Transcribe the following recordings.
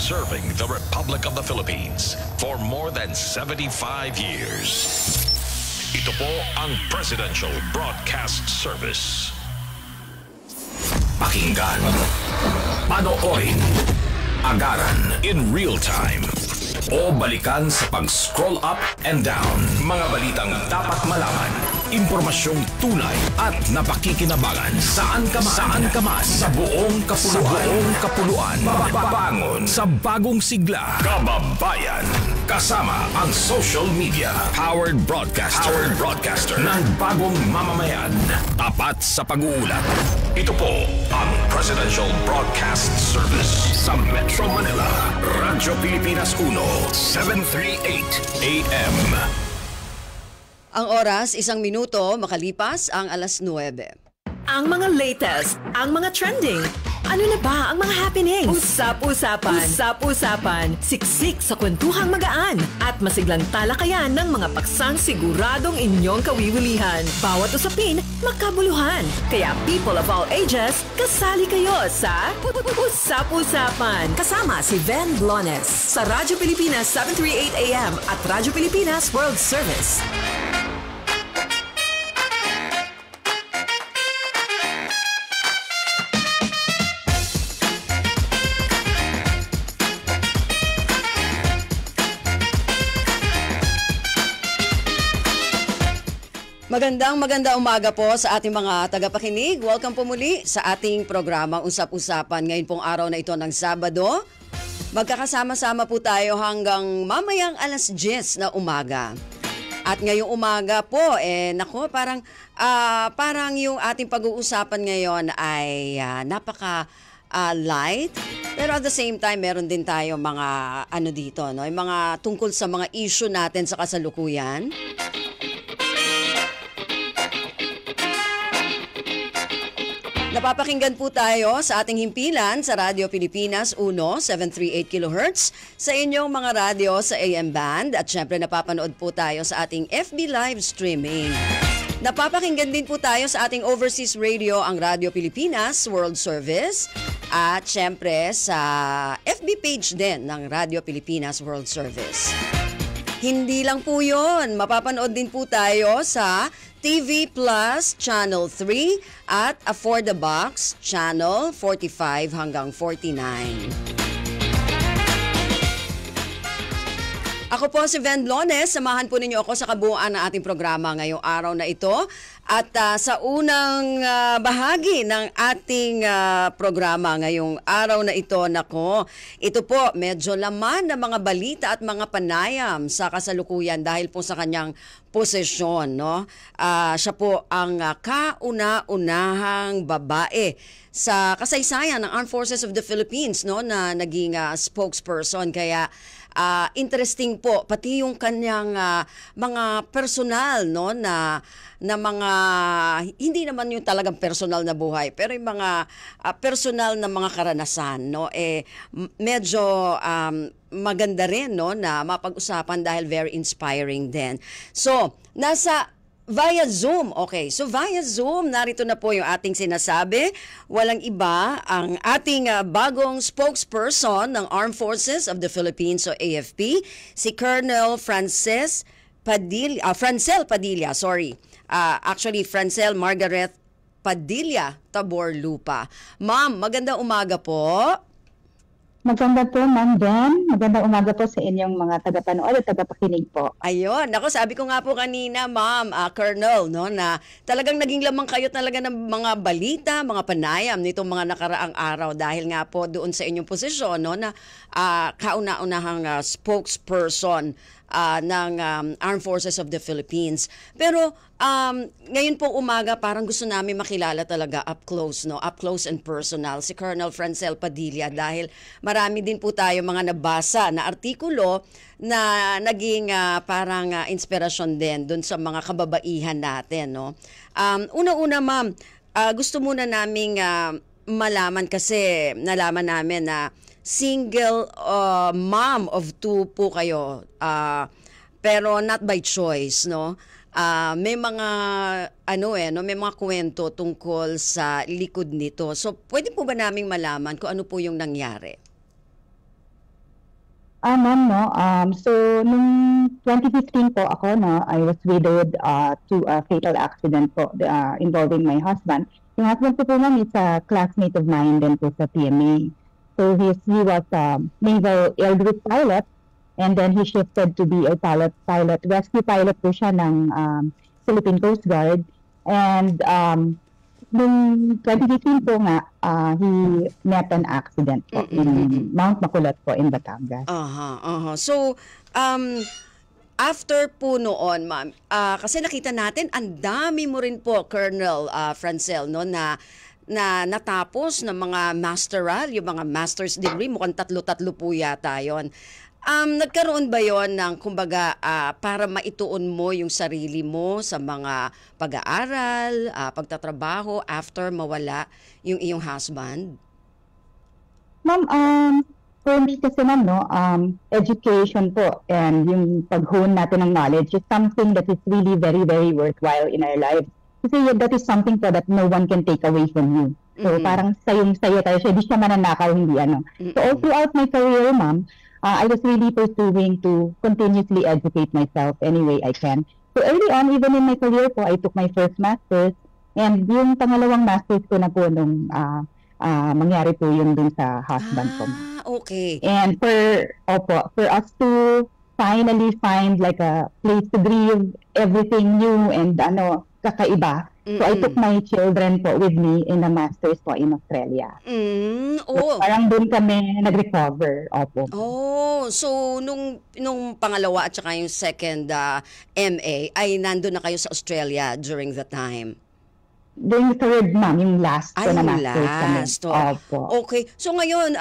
serving the Republic of the Philippines for more than 75 years. Ito po ang Presidential Broadcast Service. Pakinggan, panoorin, agaran in real time, o balikan sa pag-scroll up and down. Mga balitang dapat malaman, impormasyong tunay at napakikinabangan. Saan ka man, sa buong kapuluan. Bangon sa bagong sigla. Kababayan, kasama ang social media. Powered broadcaster ng bagong mamamayan. Tapat sa pag-uulat. Ito po ang Presidential Broadcast Service sa Metro Manila. Radyo Pilipinas 1, 738 AM. Ang oras, 1 minuto, makalipas ang 9:00. Ang mga latest, ang mga trending. Ano na ba ang mga happenings? Usap-usapan. Siksik sa kwentuhang magaan at masiglang talakayan ng mga paksang siguradong inyong kawiwilihan. Bawat usapin, makabuluhan. Kaya people of all ages, kasali kayo sa Usap-usapan. Kasama si Ven Blones sa Radyo Pilipinas 738 AM at Radyo Pilipinas World Service. Magandang umaga po sa ating mga tagapakinig. Welcome po muli sa ating programa Usap-Usapan. Ngayon pong araw na ito ng Sabado. Magkakasama-sama po tayo hanggang mamayang 10:00 na umaga. At ngayong umaga po, parang yung ating pag-uusapan ngayon ay light. Pero at the same time, meron din tayo mga dito, no? Yung mga tungkol sa mga issue natin sa kasalukuyan. Napapakinggan po tayo sa ating himpilan sa Radyo Pilipinas 1, 738 kHz, sa inyong mga radyo sa AM band, at syempre napapanood po tayo sa ating FB live streaming. Napapakinggan din po tayo sa ating overseas radio, ang Radyo Pilipinas World Service, at syempre sa FB page din ng Radyo Pilipinas World Service. Hindi lang po yun, mapapanood din po tayo sa TV Plus Channel 3 at For the Box Channel 45 hanggang 49. Ako po si Ven Blones. Samahan po ninyo ako sa kabuuan ng ating programa ngayong araw na ito. At sa unang bahagi ng ating programa ngayong araw na ito, ito po medyo laman ng mga balita at mga panayam sa kasalukuyan dahil po sa kanyang posisyon, no? Siya po ang kauna-unahang babae sa kasaysayan ng Armed Forces of the Philippines, no, na naging spokesperson. Kaya interesting po pati yung kanyang mga personal, no, na mga hindi naman yung talagang personal na buhay, pero yung mga personal na mga karanasan, no, medyo maganda rin, no, na mapag-usapan dahil very inspiring din. So, via Zoom. Okay, so via Zoom, narito na po yung ating sinasabi. Walang iba ang ating bagong spokesperson ng Armed Forces of the Philippines, so AFP, si Colonel Francel Padilla, actually, Francel Margaret Padilla Taborlupa. Ma'am, magandang umaga po. Maganda po, Ma'am Ben. Magandang umaga po sa inyong mga tagapanood at tagapakinig po. Ayun. Ako, sabi ko nga po kanina, Ma'am, Colonel, no, na talagang naging lamang kayo talaga ng mga balita, mga panayam nitong mga nakaraang araw dahil nga po doon sa inyong posisyon, no, na kauna-unahang spokesperson ng Armed Forces of the Philippines. Pero ngayon po umaga, parang gusto namin makilala talaga up close, no? Up close and personal si Colonel Francel Padilla dahil marami din po tayo mga nabasa na artikulo na naging parang inspirasyon din doon sa mga kababaihan natin, no? Una-una, ma'am, gusto muna naming malaman kasi nalaman namin na single mom of 2 po kayo, pero not by choice, no? May mga may mga kwento tungkol sa likod nito. So, pwede po ba naming malaman kung ano po yung nangyari? Ma'am, no, so nung 2015 po ako, no, I was widowed to a fatal accident po involving my husband. Yung husband ko po, ma'am, is a classmate of mine din po sa PMA. So he was a naval air group pilot, and then he shifted to be a rescue pilot po siya ng Philippine Coast Guard. And nung 2015 po nga, he met an accident po in Mount Makulot po in Batangas. So, after po noon, ma'am, kasi nakita natin, ang dami mo rin po, Colonel Francel, no, na natapos ng mga masteral, yung mga master's degree, mukhang 3 po yata yon. Nagkaroon ba yon ng, kumbaga, para maituon mo yung sarili mo sa mga pag-aaral, pagtatrabaho after mawala yung iyong husband? Ma'am, for me kasi, ma'am, no, education po and yung pag-hone natin ng knowledge is something that is really very, very worthwhile in our lives. Kasi that is something po that no one can take away from you. So parang sayo tayo siya, hindi siya mananakaw, hindi ano. So all throughout my career, ma'am, I was really pursuing to continuously educate myself any way I can. So early on, even in my career po, I took my first master's, and yung pangalawang master's ko na po nung mangyari po yun dun sa husband ko. Okay. And for us to finally find like a place to breathe everything new and kakaiba. So I took my children po with me in a master's po in Australia. So, parang doon kami nag-recover. Opo. So nung pangalawa at saka yung second MA ay nandun na kayo sa Australia during the time? During the third, ma'am, yung last ko na master's kami. Opo. Okay. So ngayon,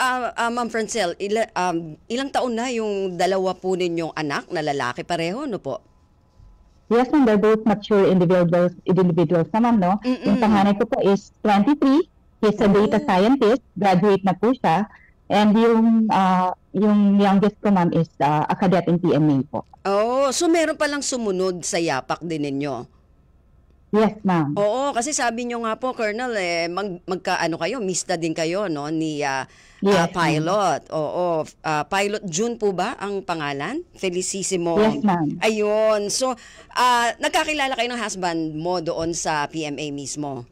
Ma'am Francel, ilang taon na yung dalawa po ninyong anak na lalaki pareho, no po? Yes, ma'am, they're both mature individuals naman, no? Yung panganay ko po is 23. He's a data scientist. Graduate na po siya. And yung youngest ko, ma'am, is a cadet in PMA po. So meron palang sumunod sa yapak din ninyo? Yes, ma'am. Oo, kasi sabi nyo nga po, Colonel, kayo, mista din kayo, no, ni pilot. Pilot June po ba ang pangalan? Felicissimo. Yes, ma'am. Ayun. So, nagkakilala kayo ng husband mo doon sa PMA mismo?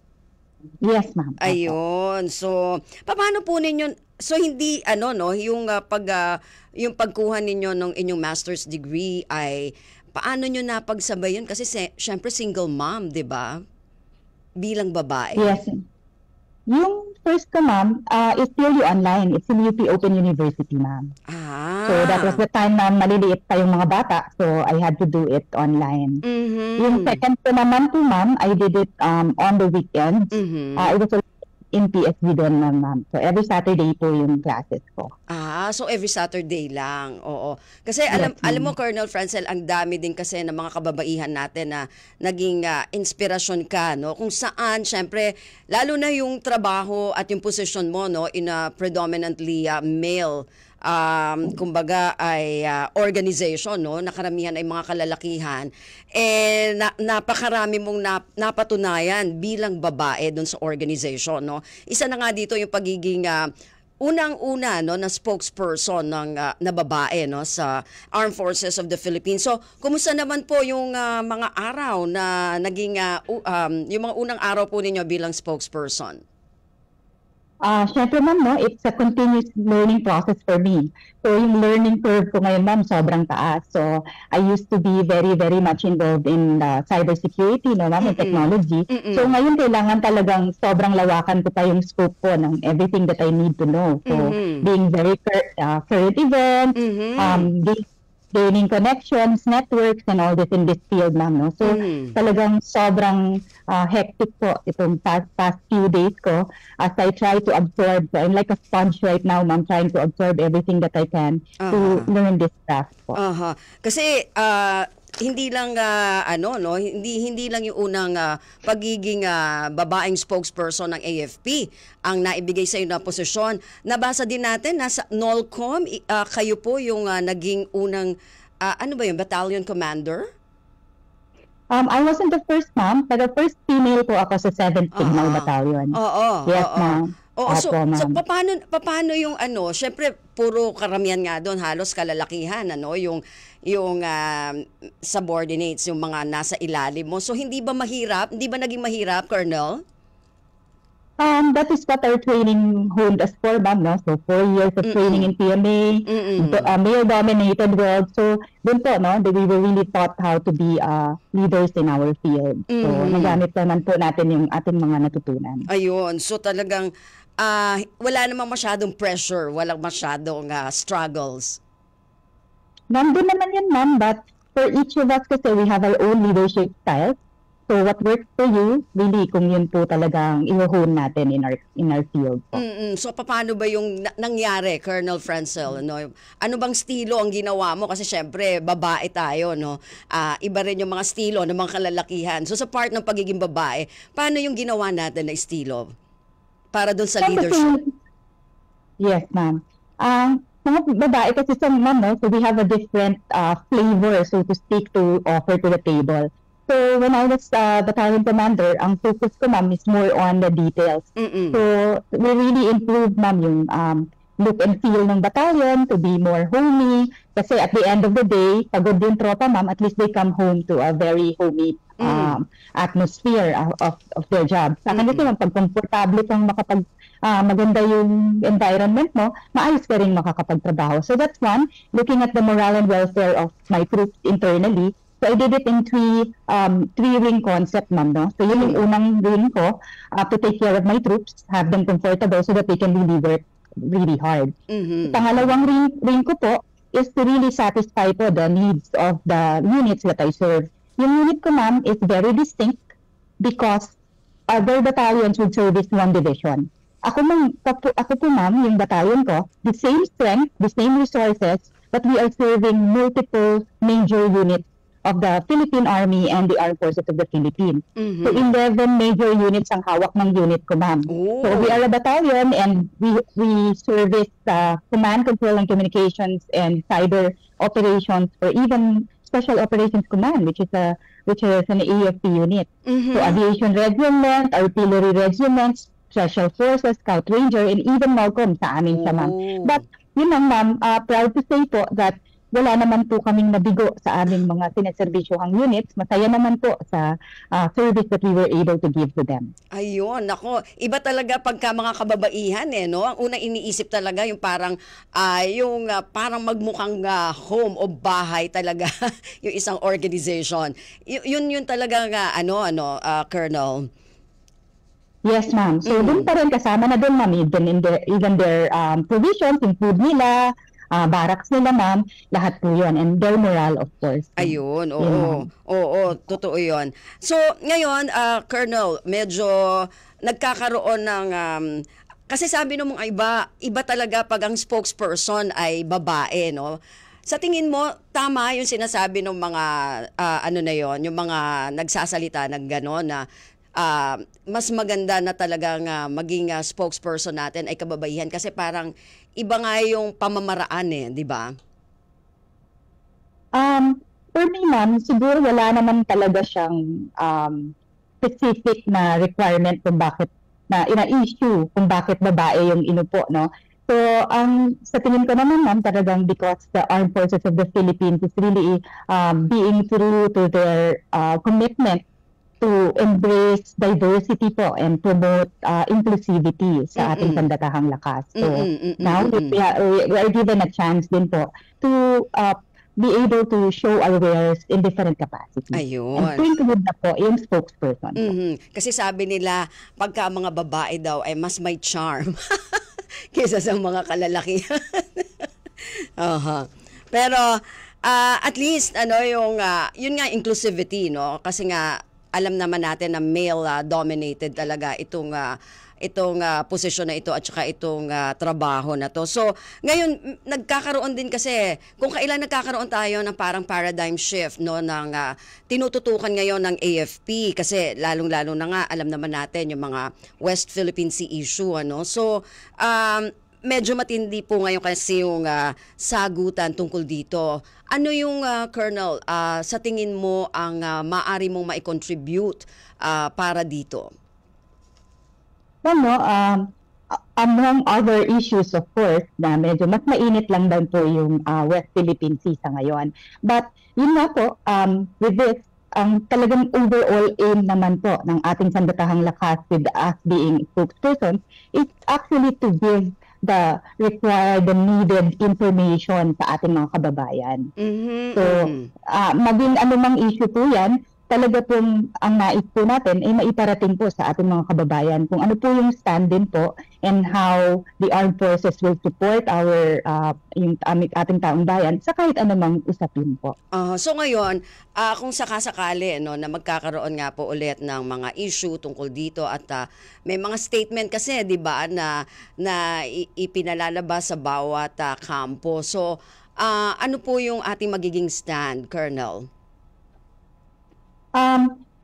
Yes, ma'am. Ayun. So, paano po ninyo, so hindi, yung pagkuha ninyo ng inyong master's degree ay, paano nyo napagsabay yun? Kasi syempre single mom, di ba? Bilang babae. Yes. Yung first ko, ma'am, is purely online. It's in UP Open University, ma'am. So that was the time na maliliit pa yung mga bata. So I had to do it online. Yung second ko naman po, ma'am, I did it on the weekends. It was in PSV doon, ma'am. So every Saturday po yung classes ko. So every Saturday lang. Oo. Kasi alam mo, Colonel Francel, ang dami din kasi ng mga kababaihan natin na naging inspirasyon ka, no? Kung saan, syempre, lalo na yung trabaho at yung position mo, no, in a predominantly male kumbaga ay organization, no, nakaramihan ay mga kalalakihan, napakarami mong napatunayan bilang babae doon sa organization, no. Isa na nga dito yung pagiging unang-una, no, na spokesperson ng na babae, no, sa Armed Forces of the Philippines. So, kumusta naman po yung mga araw na naging yung mga unang araw po ninyo bilang spokesperson? Syempre, ma'am, no, it's a continuous learning process for me. So yung learning curve ko ngayon, ma'am, sobrang taas. So I used to be very, very much involved in cybersecurity, no, ma'am, and technology. So ngayon kailangan talagang sobrang lawakan ko pa yung scope ko ng everything that I need to know. So being very current events, gaining connections, networks, and all this in this field, ma'am, no? So, talagang sobrang hectic po itong past few days ko as I try to absorb. So, I'm like a sponge right now, ma'am, trying to absorb everything that I can to learn this craft po. Kasi, hindi lang hindi lang yung unang pagiging babaeng spokesperson ng AFP ang naibigay sa iyo na posisyon. Nabasa din natin nasa NOLCOM kayo po yung naging unang battalion commander? I wasn't the first, ma'am, pero first female po ako sa 7th Signal Battalion. Yes, ma'am. Oo, so, Opo, so ma'am. paano yung ano, syempre puro karamihan nga doon, halos kalalakihan, ano, yung subordinates, yung mga nasa ilalim mo. So hindi ba mahirap? Hindi ba naging mahirap, Colonel? That is what our training honed us for, ma'am, no? So, 4 years of training in PMA, male-dominated world. So, dun po, no, we were really taught how to be leaders in our field. So, nagamit naman po natin yung ating mga natutunan. Ayun, so talagang wala namang masyadong pressure, walang masyadong struggles. Nandun naman yun, ma'am, but for each of us kasi we have our own leadership styles. So what works for you, really, kung yun po talagang i-hone natin in our field po. So paano ba yung nangyari, Colonel Francel? Ano bang estilo ang ginawa mo? Kasi syempre, babae tayo, no? Iba rin yung mga estilo ng mga kalalakihan. So sa part ng pagiging babae, paano yung ginawa natin na estilo para dun sa leadership? Yes, ma'am. Mga babae kasi sa ma'am, no? So we have a different flavor, so to speak, to offer to the table. So when I was battalion commander, ang focus ko, ma'am, is more on the details. So we really improved, ma'am, yung look and feel ng battalion to be more homey. Kasi at the end of the day, pagod yung tropa, ma'am, at least they come home to a very homey atmosphere of their job. Sa akin kasi, ma'am, pag komportable kang maganda yung environment mo, maayos ka rin makakapagtrabaho. So that's one, looking at the morale and welfare of my troops internally. So I did it in three-ring concept, ma'am, no? So yun yung unang ring ko, to take care of my troops, have them comfortable so that they can really work really hard. Pangalawang ring ko po is to really satisfy po the needs of the units that I serve. Yung unit ko, ma'am, is very distinct because other battalions would service one division. Ako po, ma'am, yung battalion ko, the same strength, the same resources, but we are serving multiple major units of the Philippine Army and the Armed Forces of the Philippines. So 11 major units ang hawak ng unit ko, ma'am. So we are a battalion and we service command, control, and communications and cyber operations, or even Special Operations Command, which is an AFP unit. So aviation regiment, artillery regiments, special forces, scout ranger, and even MOLCOM sa amin siya, ma'am. But yun lang, ma'am, proud to say po that wala naman po kaming nabigo sa aming mga sineserbisyohang units. Masaya naman po sa service that we were able to give to them. Ayun, nako. Iba talaga pagka mga kababaihan, no? Ang unang iniisip talaga yung parang, parang magmukhang home o bahay talaga yung isang organization. Yun talaga Colonel. Yes, ma'am. So, dun pa rin kasama na dun, ma'am, even their provisions, yung food nila, barracks nila, ma'am, lahat po yun. And their morale, of course. Ayun, oo, totoo yun. So, ngayon, Colonel, medyo nagkakaroon ng... kasi sabi ng mga iba talaga pag ang spokesperson ay babae, no? Sa tingin mo, tama yung sinasabi ng mga, yung mga nagsasalita ng gano'n na mas maganda na talagang maging spokesperson natin ay kababaihan kasi parang iba nga yung pamamaraan di ba? For me, ma'am, siguro wala naman talaga siyang specific na requirement kung bakit na issue kung bakit babae yung inupo, no? So, sa tingin ko naman, ma'am, talagang because the Armed Forces of the Philippines is really being true to their commitment to embrace diversity po and promote inclusivity sa ating pandatahang lakas. So now we are given a chance din po to be able to show our wares in different capacities. Ayun. And include na po yung spokesperson. Kasi sabi nila, pagka mga babae daw ay mas may charm kaysa sa mga kalalakihan. Pero at least yun nga inclusivity, no? Kasi nga alam naman natin na male dominated talaga itong posisyon na ito at saka itong trabaho na to. So, ngayon nagkakaroon din kasi kung kailan nagkakaroon tayo ng parang paradigm shift, no, ng tinututukan ngayon ng AFP kasi lalong-lalo na nga alam naman natin yung mga West Philippine Sea issue, ano. So, medyo matindi po ngayon kasi yung sagutan tungkol dito. Ano yung, Colonel, sa tingin mo ang maaari mong ma-contribute para dito? among other issues, of course, na medyo mas mainit lang daw po yung West Philippine Sea sa ngayon. But yun nga po, with this, ang talagang overall aim naman po ng ating Sandatahang Lakas with us being spokesperson is actually to give the required, the needed information sa ating mga kababayan. So, maging anumang issue po yan, talaga pong ang nais po natin ay maiparating po sa ating mga kababayan kung ano po yung stand din po and how the armed forces will support yung ating taong bayan sa kahit anumang usapin po. So ngayon, kung sakasakali no, na magkakaroon nga po ulit ng mga issue tungkol dito at may mga statement kasi 'di ba na ipinalalabas sa bawat kampo. So ano po yung ating magiging stand, Colonel?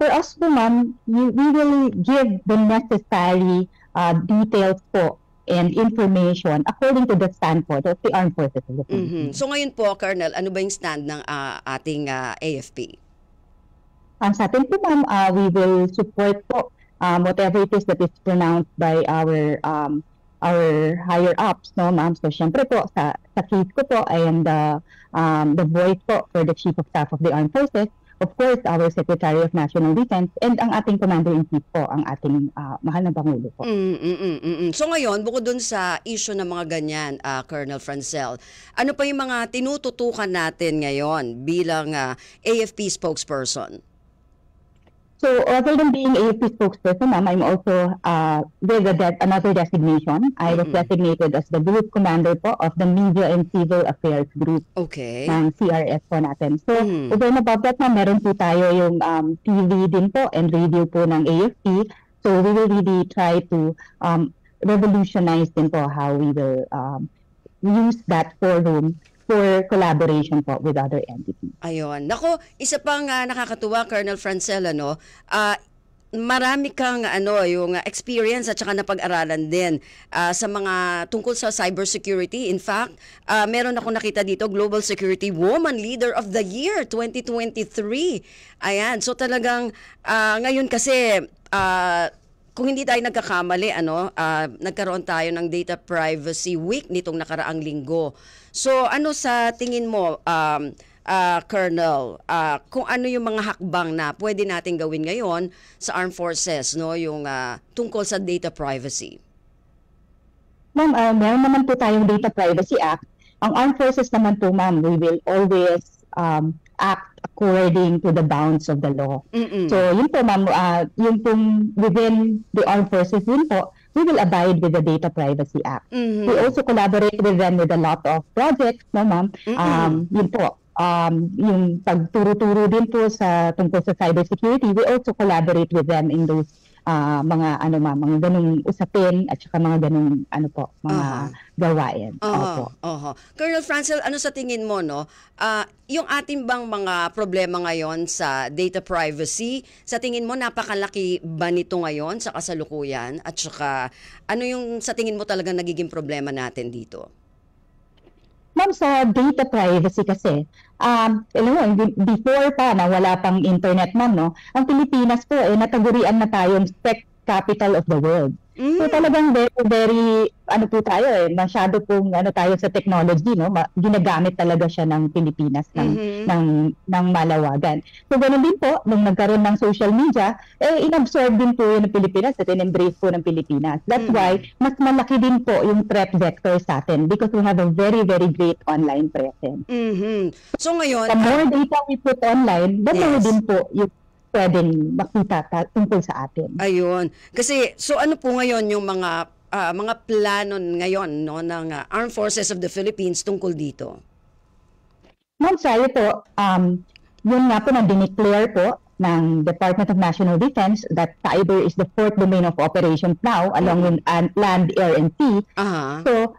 For us po, ma'am, we will give the necessary details po and information according to the stand po of the Armed Forces of the Philippines. So ngayon po, Colonel, ano ba yung stand ng ating AFP? Sa atin po, ma'am, we will support po whatever it is that is pronounced by our higher ups, no, ma'am. So syempre po sa case ko po I am the voice po for the Chief of Staff of the Armed Forces. Of course, our Secretary of National Defense and ang ating Commander-in-Chief po, ang ating mahal na Pangulo po. So ngayon, bukod dun sa issue ng mga ganyan, Colonel Francel, ano pa yung mga tinututukan natin ngayon bilang AFP spokesperson? So, other than being AFP spokesperson, ma'am, I'm also with another designation. I was designated as the Group Commander po of the Media and Civil Affairs Group ng CRS po natin. So, over and above that, ma'am, meron po tayo yung TV din po and radio po ng AFP. So, we will really try to revolutionize din po how we will use that forum for collaboration po with other entities. Ayun. Nako, isa pang nakakatuwa, Colonel Francel, marami kang yung experience at saka napag-aralan din sa mga tungkol sa cybersecurity. In fact, meron ako nakita dito, Global Security Woman Leader of the Year 2023. Ayan. So talagang ngayon kasi kung hindi tayo nagkakamali, nagkaroon tayo ng Data Privacy Week nitong nakaraang linggo. So ano sa tingin mo, Colonel, kung ano yung mga hakbang na pwede natin gawin ngayon sa Armed Forces, no, yung tungkol sa data privacy? Ma'am, meron naman po tayong Data Privacy Act. Ang Armed Forces naman po, ma'am, we will always act according to the bounds of the law. So yun po, ma'am, yung pong within the Armed Forces yun po, we will abide with the Data Privacy Act. We also collaborate with them with a lot of projects, no, ma'am. Yun po, yung pagturo-turo din po sa tungkol sa cybersecurity, we also collaborate with them in those mga mga ganung usapin at saka mga ganung mga gawain. Colonel Francel, ano sa tingin mo, no? Yung ating bang mga problema ngayon sa data privacy, sa tingin mo napakalaki ba nito ngayon sa kasalukuyan? At saka ano yung sa tingin mo talagang nagiging problema natin dito? Ma'am, sa data privacy kasi, before pa na wala pang internet, ma'am, no, ang Pilipinas po, natagurian na tayong tech capital of the world. So talagang very, very, po tayo masyado pong tayo sa technology, no, ginagamit talaga siya ng Pilipinas ng malawagan. So ganoon din po, nung nagkaroon ng social media, inabsorb din po yun ng Pilipinas at in-embrace po ng Pilipinas. That's why, mas malaki din po yung threat vector sa atin because we have a very, very great online presence. So ngayon, the more data we put online, the more din po yung pwedeng makita tungkol sa atin. Ayun. Kasi, so ano po ngayon yung mga plano ngayon, no, ng Armed Forces of the Philippines tungkol dito? Ma'am, sayo po, yun nga po na dineclare po ng Department of National Defense that cyber is the fourth domain of operations now along with land, air, and sea. So,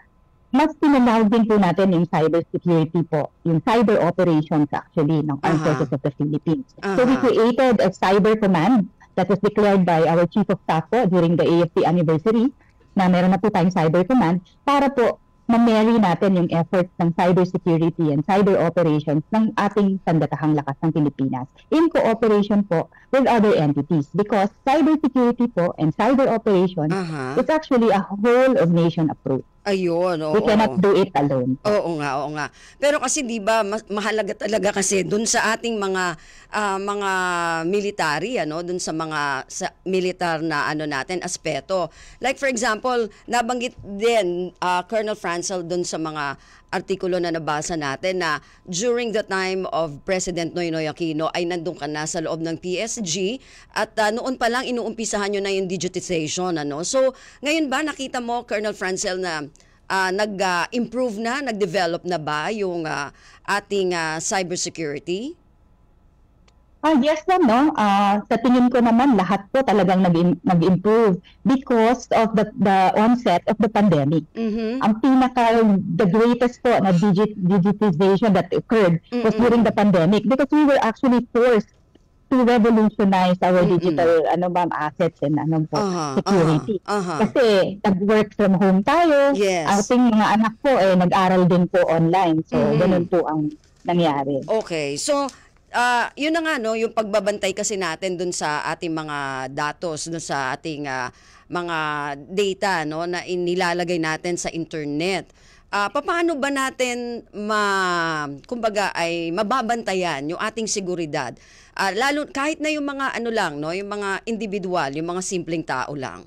mas pinalawag din po natin yung cyber security po, yung cyber operations actually ng Armed Forces of the Philippines. So we created a cyber command that was declared by our Chief of Staff po during the AFP anniversary na meron na po tayong cyber command para po ma-marry natin yung efforts ng cybersecurity and cyber operations ng ating sandatahang lakas ng Pilipinas in cooperation po with other entities because cybersecurity po and cyber operations is actually a whole of nation approach. Ayun, oo. We cannot do it alone. Oo nga. Pero kasi 'di ba mahalaga talaga kasi dun sa ating mga military dun sa mga militar na natin aspeto. Like for example, nabanggit din Colonel Francel dun sa mga artikulo na nabasa natin na during the time of President Noynoy Aquino ay nandun ka na sa loob ng PSG at noon pa lang inuumpisahan nyo na yung digitization. So ngayon ba nakita mo, Colonel Francel, na nag-improve na, nag-develop na ba yung ating cybersecurity? Yes ma'am, no? Sa tingin ko naman, lahat po talagang nag-improve because of the onset of the pandemic. Ang the greatest po na digitization that occurred was during the pandemic because we were actually forced to revolutionize our digital assets and security. Kasi nag-work from home tayo, ating mga anak po nag-aral din po online. So, ganun po ang nangyari. Okay, so yun na nga yung pagbabantay kasi natin dun sa ating mga datos, dun sa ating mga data na inilalagay natin sa internet. Paano ba natin kumbaga ay mababantayan yung ating seguridad? Lalo kahit na yung mga yung mga individual, yung mga simpleng tao lang.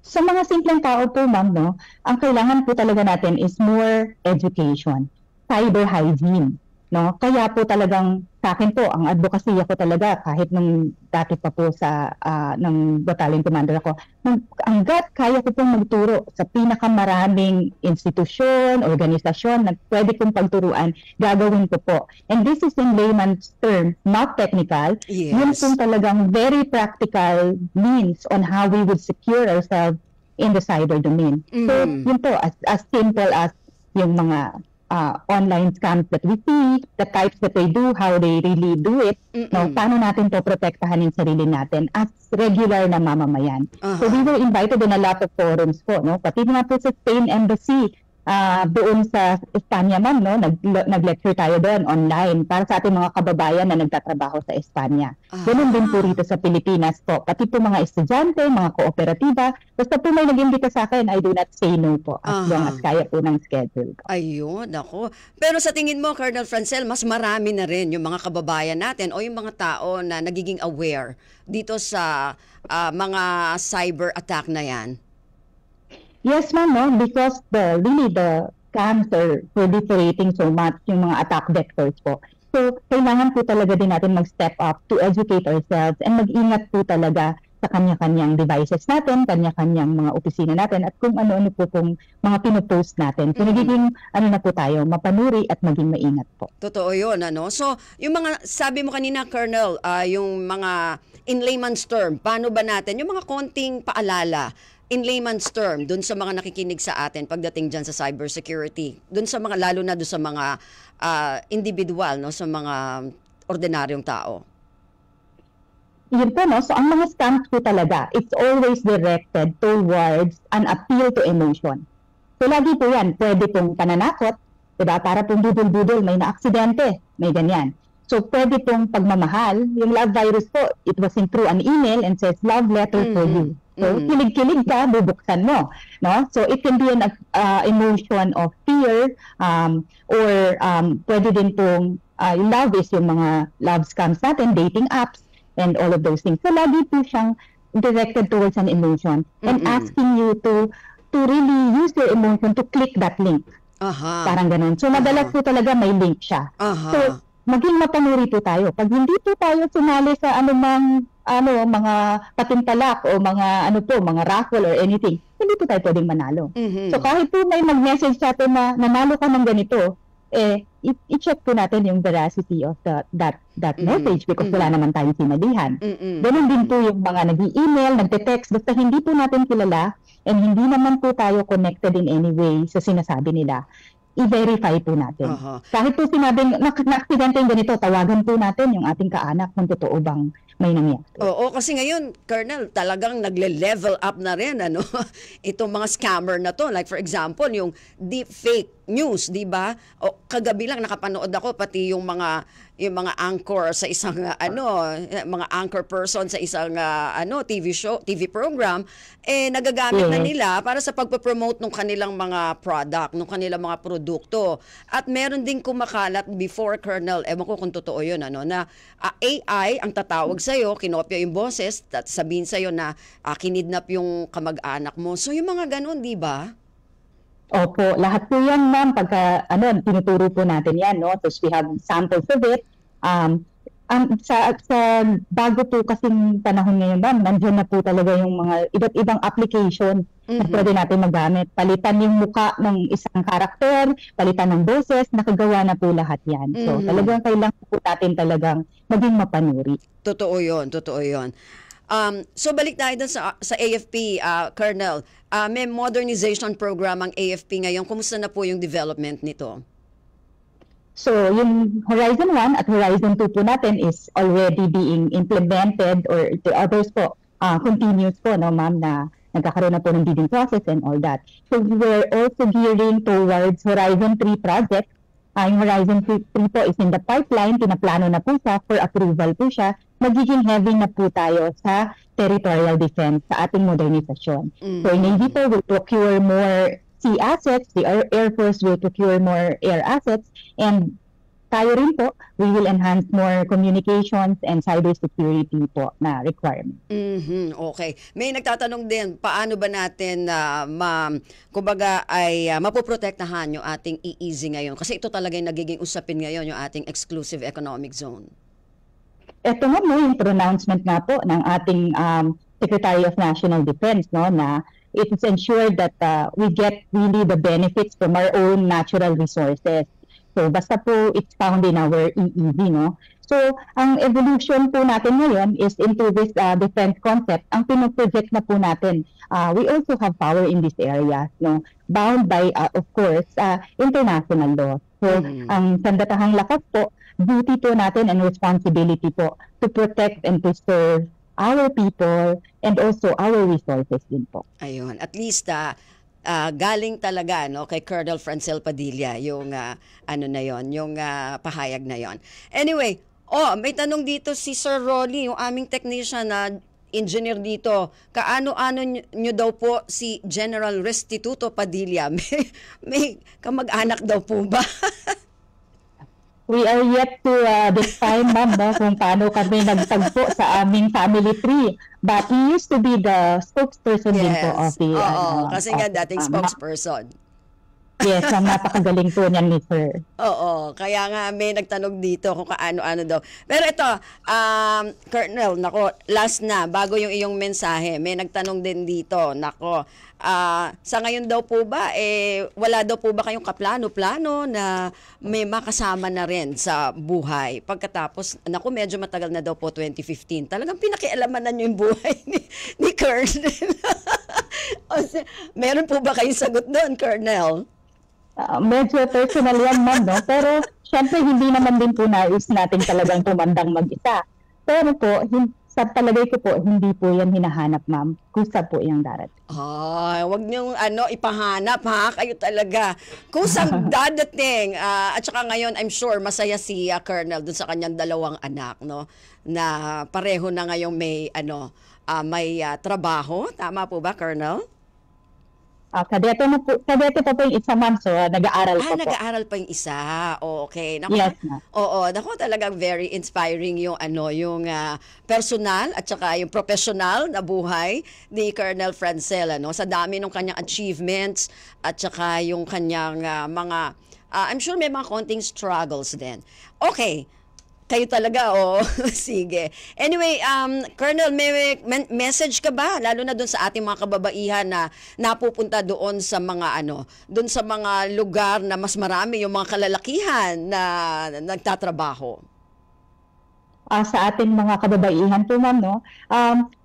Sa mga simpleng tao po, ma'am, ang kailangan po talaga natin is more education, cyber hygiene. Kaya po talagang sa akin po, ang advocacy ako talaga kahit nung dati pa po ng battalion commander ako, hanggat kaya ko pong magturo sa pinakamaraming institusyon, organisasyon na pwede kong pagturuan, gagawin ko po. And this is in layman's term, not technical. Yes. Yun pong talagang very practical means on how we would secure ourselves in the cyber domain. So yun po, as simple as yung mga online scams that we see, the types that they do, how they really do it, paano natin to protektahan yung sarili natin as regular na mamamayan. So we were invited in a lot of forums po, pati nga po sa Spain Embassy, doon sa Espanya, ma'am, nag-lecture tayo doon online para sa ating mga kababayan na nagtatrabaho sa Espanya. Ganun din po rito sa Pilipinas po. Pati po mga estudyante, mga kooperatiba. Basta po may nag-imbita sa akin, I do not say no po as long as kaya po ng schedule ko. Ayun, ako. Pero sa tingin mo, Colonel Francel, mas marami na rin yung mga kababayan natin o yung mga tao na nagiging aware dito sa mga cyber attack na yan? Yes, ma'am, because the scams are proliferating so much, yung mga attack vectors po. So, kailangan po talaga din natin mag-step up to educate ourselves and mag-ingat po talaga sa kanya-kanyang devices natin, kanya-kanyang mga opisina natin, at kung ano-ano po pong mga pinopost natin. So, nagiging na po tayo, mapanuri at maging maingat po. Totoo yun, So, yung mga, sabi mo kanina, Colonel, yung mga in layman's term, paano ba natin, yung mga konting paalala, in layman's term, dun sa mga nakikinig sa atin pagdating dyan sa cybersecurity, dun sa mga, lalo na dun sa mga individual, sa mga ordinaryong tao? Yun po, so ang mga scams po talaga, it's always directed towards an appeal to emotion. So lagi po yan, pwede pong pananakot, diba? Para pong budol-budol, may na-aksidente, may ganyan. So pwede pong pagmamahal, yung love virus po, it was in through an email and says, love letter for you. So, kilig-kilig ka, bubuksan mo. So, it can be an emotion of fear or pwede din pong love is yung mga love scams natin, dating apps, and all of those things. So, lagi po siyang directed towards an emotion and asking you to really use your emotion to click that link. Parang ganun. So, madalas po talaga may link siya. So, maging mapanuri po tayo. Pag hindi po tayo sumali sa anumang mga patimpalak o mga mga raffle or anything, hindi po tayo pwedeng manalo. So kahit po may mag-message sa atin na nanalo ka ng ganito, i-check po natin yung veracity of that message because wala naman tayong sinalihan. Ganun din po yung mga nag-email, nagte-text, basta hindi po natin kilala and hindi naman po tayo connected in any way sa sinasabi nila. i-verify po natin. Kahit po sinabing na-aksidente yung ganito, tawagan po natin yung ating kaanak kung totoo bang may nangyari. Oo, kasi ngayon, Colonel, talagang nagle-level up na rin itong mga scammer na to. Like for example, yung deep fake news, di ba? O kagabi lang nakapanood ako pati yung mga anchor sa isang mga anchor person sa isang TV show, TV program nagagamit na nila para sa pagpo-promote ng kanilang mga product, ng kanilang mga produkto. At meron din kumakalat before, Colonel, ewan ko kung totoo 'yun na AI ang tatawag sa iyo, kinopya yung boses at sabihin sa iyo na kinidnap yung kamag-anak mo. So yung mga ganun, di ba? Opo, lahat po yan, ma'am, pagka tinuturo po natin yan, no? So we have samples of it. Sa bago po kasing panahon ngayon, ma'am, nandiyan na po talaga yung mga iba't ibang application na pwede natin magamit. Palitan yung muka ng isang karakter, palitan ng boses, nakagawa na po lahat yan. So talagang kailangan po natin talagang maging mapanuri. Totoo yun. So balik tayo dun sa AFP, Colonel. May modernization program ang AFP ngayon. Kumusta na po yung development nito? So yung Horizon 1 at Horizon 2 po natin is already being implemented, or the others po continuous po, no, ma'am, na nagkakaroon na po ng bidding process and all that. So we're also gearing towards Horizon 3 project. Yung Horizon 3 po is in the pipeline, pinaplano na po siya, for approval po siya. Magiging heavy na po tayo sa territorial defense, sa ating modernisasyon. So Navy po will procure more sea assets, the Air Force will procure more air assets, and tayo rin po, we will enhance more communications and cybersecurity po na requirement. Okay. May nagtatanong din, paano ba natin kumbaga ay mapoprotektahan yung ating EEZ ngayon? Kasi ito talaga yung nagiging usapin ngayon, yung ating exclusive economic zone. Ito nga mo yung pronouncement nga po ng ating Secretary of National Defense, no, na it is ensured that we get really the benefits from our own natural resources. So basta po it's found in our EEZ, no? So ang evolution po natin ngayon is into this defense concept. Ang pinoproject na po natin, we also have power in this area, no? Bound by, of course, international law. So ang sandatahang lakas po, duty po natin and responsibility po to protect and preserve our people and also our resources din po. Ayun, at least galing talaga kay Colonel Francel Padilla yung yung pahayag na yon. Anyway, may tanong dito si Sir Rolly, yung aming technician na engineer dito. Kaano-ano nyo daw po si General Restituto Padilla? May kamag-anak daw po ba? We are yet to define, ma'am, kung paano kami nagtagpo sa aming family tree. But he used to be the spokesperson din po of the... kasi nga dating spokesperson. Yes, ang napakagaling po niyan ni Sir. Oo, kaya nga may nagtanong dito kung kaano-ano daw. Pero ito, Colonel, last na, bago yung iyong mensahe, may nagtanong din dito, sa ngayon daw po ba, wala daw po ba kayong kaplano-plano na may makasama na rin sa buhay? Pagkatapos, medyo matagal na daw po, 2015. Talagang pinakialaman na nyo yung buhay ni Colonel. Meron po ba kayong sagot doon, Colonel? Medyo personal yan, ma'am, no? Pero syempre hindi naman din po nais natin talagang tumandang mag-isa. Pero po, sa palagay ko po, hindi po yan hinahanap, ma'am. Kusa po yung darating. Wag niyong ipahanap, ha? Kayo talaga. Kusang dadating. At saka ngayon, I'm sure, masaya si Colonel dun sa kanyang dalawang anak, no? Na pareho na ngayong may trabaho. Tama po ba, Colonel? Kadete pa po yung isa, ma'am, so nag-aaral pa po. Nag-aaral pa yung isa. Okay. Yes, ma'am. Oo, talagang very inspiring yung yung personal at saka yung professional na buhay ni Colonel Francel, sa dami ng kanyang achievements at saka yung kanyang mga I'm sure may mga konting struggles din. Okay. Kayo talaga, sige. Anyway, Colonel, may message ka ba? Lalo na doon sa ating mga kababaihan na napupunta doon sa mga doon sa mga lugar na mas marami yung mga kalalakihan na nagtatrabaho. Sa ating mga kababaihan po, ma'am, no?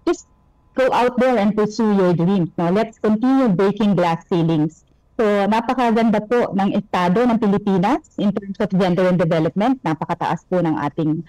Just go out there and pursue your dreams, no? Let's continue breaking glass ceilings. So napakaganda po ng estado ng Pilipinas in terms of gender and development. Napakataas po ng ating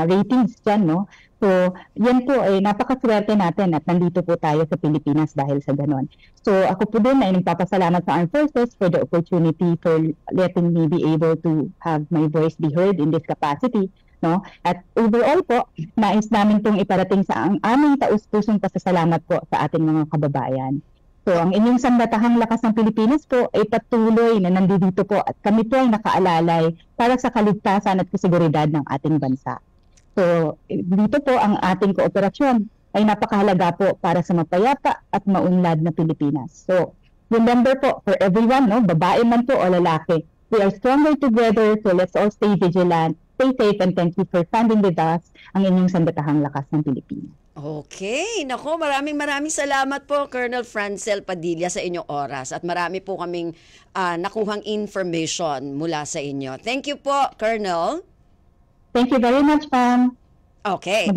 ratings dyan, no? So yan po ay napakaswerte natin at nandito po tayo sa Pilipinas dahil sa ganon. So ako po din ay nagpapasalamat sa Armed Forces for the opportunity for letting me be able to have my voice be heard in this capacity. No? At overall po, nais namin pong iparating sa ang aming taus-pusong pasasalamat po sa ating mga kababayan. So ang inyong sandatahang lakas ng Pilipinas po ay patuloy na nandito po at kami po ay nakaalalay para sa kaligtasan at kasiguridad ng ating bansa. So dito po ang ating kooperasyon ay napakahalaga po para sa mapayapa at maunlad na Pilipinas. So remember po for everyone, no, babae man po o lalaki, we are stronger together, so let's all stay vigilant, stay safe, and thank you for standing with us, ang inyong sandatahang lakas ng Pilipinas. Okay, nako, maraming salamat po Colonel Francel Padilla sa inyong oras at marami po kaming nakuhang information mula sa inyo. Thank you po, Colonel. Thank you very much, ma'am. Okay.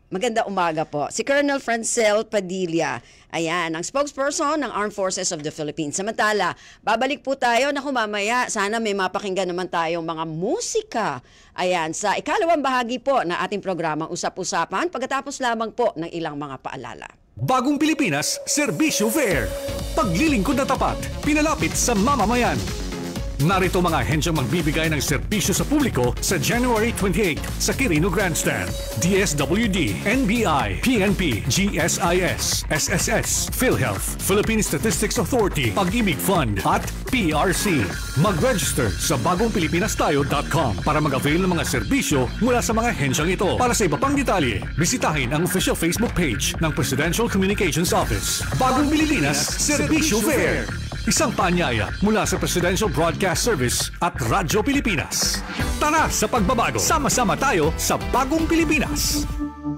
Maganda umaga po. Si Colonel Francel Padilla, ayan, ang spokesperson ng Armed Forces of the Philippines. Samantala, babalik po tayo, naku mamaya, sana may mapakinggan naman tayong mga musika. Ayan, sa ikalawang bahagi po na ating programang Usap-Usapan, pagkatapos lamang po ng ilang mga paalala. Bagong Pilipinas, Serbisyo Fair. Paglilingkod na tapat, pinalapit sa mamamayan. Narito mga ahensyang magbibigay ng serbisyo sa publiko sa January 28 sa Quirino Grandstand. DSWD, NBI, PNP, GSIS, SSS, PhilHealth, Philippine Statistics Authority, Pag-ibig Fund, at PRC. Mag-register sa bagongpilipinastayo.com para mag-avail ng mga serbisyo mula sa mga ahensyang ito. Para sa iba pang detalye, bisitahin ang official Facebook page ng Presidential Communications Office. Bagong Pilipinas, Serbisyo Fair. Isang paanyaya mula sa Presidential Broadcast Service at Radyo Pilipinas. Tara sa pagbabago. Sama-sama tayo sa Bagong Pilipinas.